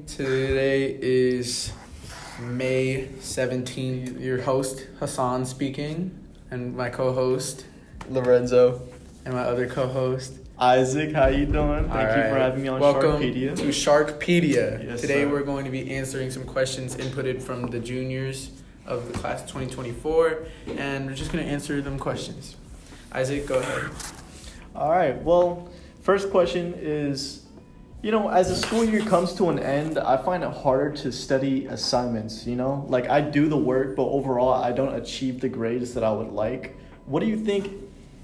morning. Today is May 17th. Your host, Hassan, speaking, and my co-host, Lorenzo. And my other co-host, Isaac. How you doing? Thank you for having me on SharkPedia. Welcome to SharkPedia. Yes, Today sir. we're going to be answering some questions inputted from the juniors of the class of 2024, and we're just going to answer them questions. Isaac, go ahead. All right. Well, first question is, as the school year comes to an end, I find it harder to study assignments, Like, I do the work, but overall, I don't achieve the grades that I would like. What do you think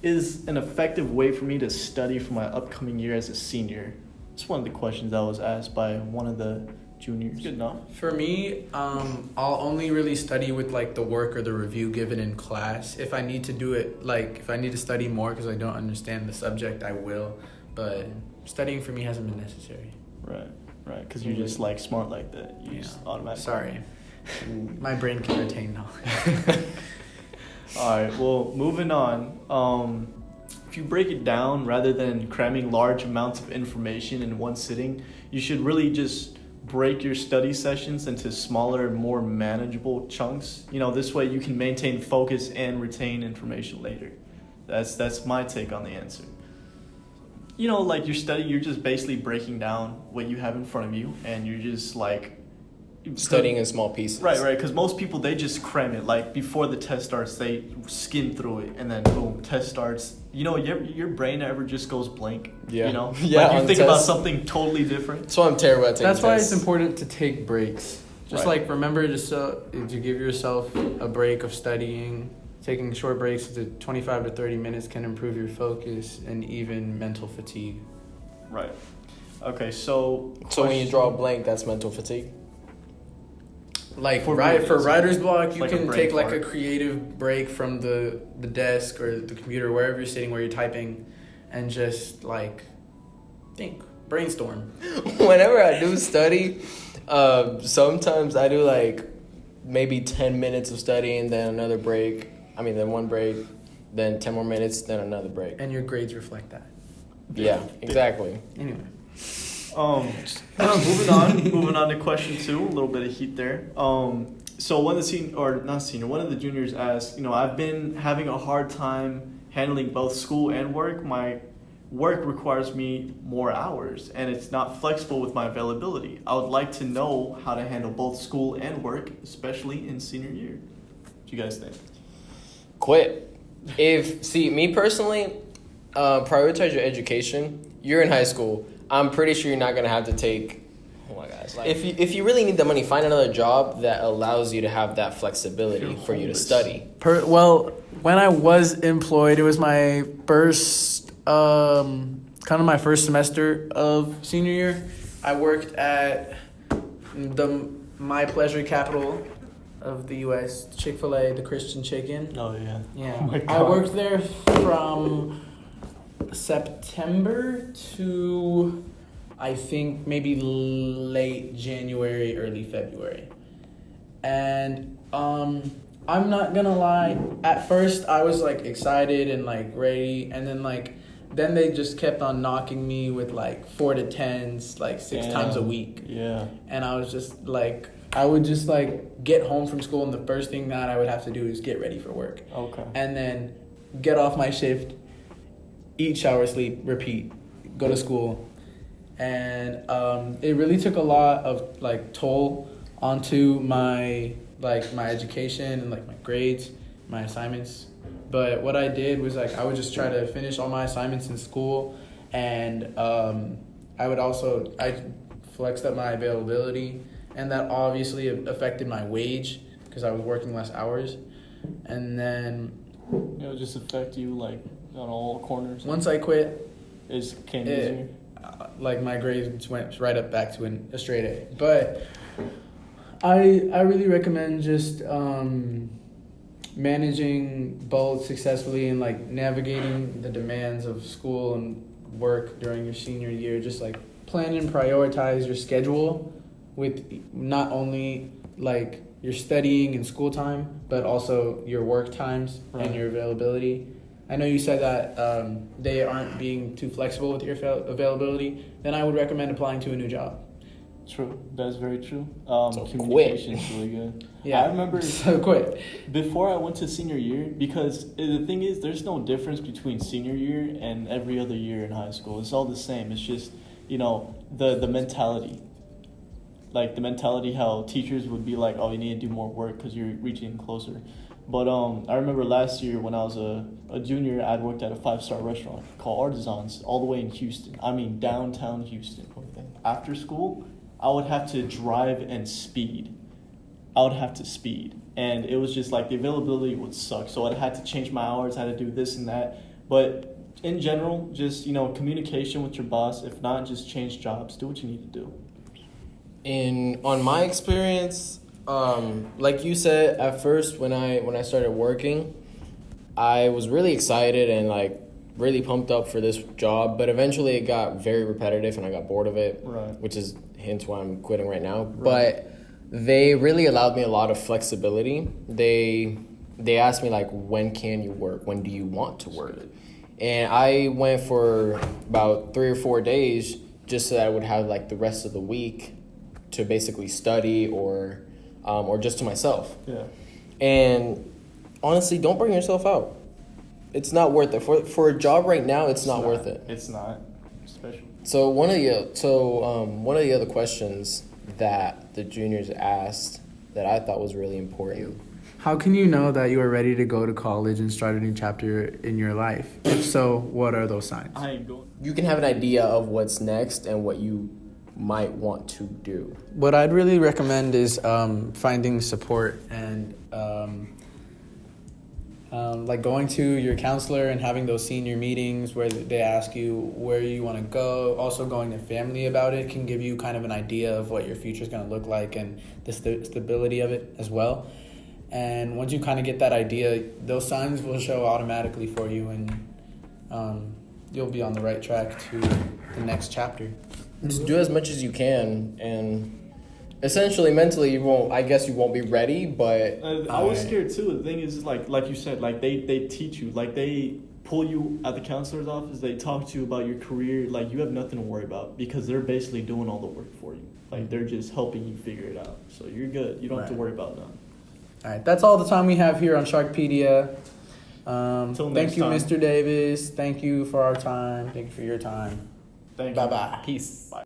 is an effective way for me to study for my upcoming year as a senior? It's one of the questions that was asked by one of the juniors. Good enough. For me, I'll only really study with the work or the review given in class. If I need to do it, if I need to study more because I don't understand the subject, I will. But studying for me hasn't been necessary. Right. Because you're just smart like that. You just automatically. Sorry. My brain can retain knowledge. All right. Well, moving on. If you break it down, rather than cramming large amounts of information in one sitting, you should really just break your study sessions into smaller, more manageable chunks. This way you can maintain focus and retain information later. That's my take on the answer. Your study, you're just basically breaking down what you have in front of you, and you're just studying in small pieces. Right. Because most people, they just cram it. Before the test starts, they skim through it, and then boom, test starts. Your brain ever just goes blank. Yeah. You think about something totally different. That's why I'm terrible at taking That's why tests. it's important to take breaks. Just remember to give yourself a break of studying. Taking short breaks to 25 to 30 minutes can improve your focus and even mental fatigue. Right. Okay, so when you draw a blank, that's mental fatigue? For writer's block, you can take a creative break from the desk or the computer, wherever you're sitting, where you're typing, and just think, brainstorm. Whenever I do study, sometimes I do maybe 10 minutes of studying, then another break. Then one break, then 10 more minutes, then another break. And your grades reflect that. Yeah, exactly. Anyway. Moving on to question 2, a little bit of heat there. So one of the juniors asked, I've been having a hard time handling both school and work. My work requires me more hours, and it's not flexible with my availability. I would like to know how to handle both school and work, especially in senior year. What do you guys think? Quit. Me personally, prioritize your education. You're in high school. I'm pretty sure you're not going to have to take... Oh my gosh. If you really need the money, find another job that allows you to have that flexibility for you to study. When I was employed, it was my first, my first semester of senior year. I worked at my pleasure capital of the U.S., Chick-fil-A, the Christian Chicken. Oh, yeah. Yeah. Oh my God. I worked there from September to, I think, maybe late January, early February. And I'm not gonna lie, at first I was excited and ready, and then they just kept on knocking me with 4 to 10s 6 times a week. Yeah. And I was just I would just get home from school, and the first thing that I would have to do is get ready for work. Okay. And then get off my shift, eat, shower, sleep, repeat, go to school. And it really took a lot of toll onto my my education and my grades, my assignments. But what I did was I would just try to finish all my assignments in school, and I flexed up my availability, and that obviously affected my wage because I was working less hours. And then It'll just affect you on all corners. once I quit, It came easier. my grades went right up back to a straight A. But I really recommend just managing both successfully and navigating the demands of school and work during your senior year. Just plan and prioritize your schedule with not only your studying and school time, but also your work times and your availability. I know you said that they aren't being too flexible with your availability. Then I would recommend applying to a new job. True. That's very true. So Communication is really good. Yeah. I remember So quit. before I went to senior year, because the thing is, there's no difference between senior year and every other year in high school. It's all the same. It's just, the mentality. Like the mentality how teachers would be like, oh, you need to do more work because you're reaching closer. But I remember last year when I was a junior, I'd worked at a 5-star restaurant called Artisans all the way in Houston. I mean, downtown Houston. After school, I would have to drive and speed. And it was just like the availability would suck. So I had to change my hours, I had to do this and that. But in general, just, communication with your boss. If not, just change jobs. Do what you need to do. On my experience, like you said, at first when I started working, I was really excited and like really pumped up for this job, but eventually it got very repetitive and I got bored of it, Right. which is hence why I'm quitting right now. Right. But they really allowed me a lot of flexibility. They asked me like, when can you work? When do you want to work? And I went for about 3 or 4 days just so that I would have like the rest of the week to basically study or just to myself. Yeah. And honestly, don't burn yourself out. It's not worth it. For a job right now, it's not worth it. It's not. Especially. So one of the other questions that the juniors asked that I thought was really important. How can you know that you are ready to go to college and start a new chapter in your life? If so, what are those signs? I ain't going. You can have an idea of what's next and what you might want to do. What I'd really recommend is finding support and like going to your counselor and having those senior meetings where they ask you where you want to go. Also going to family about it can give you kind of an idea of what your future is going to look like and the stability of it as well. And once you kind of get that idea, those signs will show automatically for you, and you'll be on the right track to the next chapter. Just do as much as you can, and essentially mentally you won't be ready, but I was scared too. The thing is, like you said, like they teach you, like they pull you at the counselor's office, they talk to you about your career, like you have nothing to worry about because they're basically doing all the work for you. Like they're just helping you figure it out. So you're good. You don't have to worry about nothing. All right, that's all the time we have here on SharkPedia. Thank you, time. Mr. Davis. Thank you for our time. Thank you for your time. Thank you. Bye-bye. peace. Bye.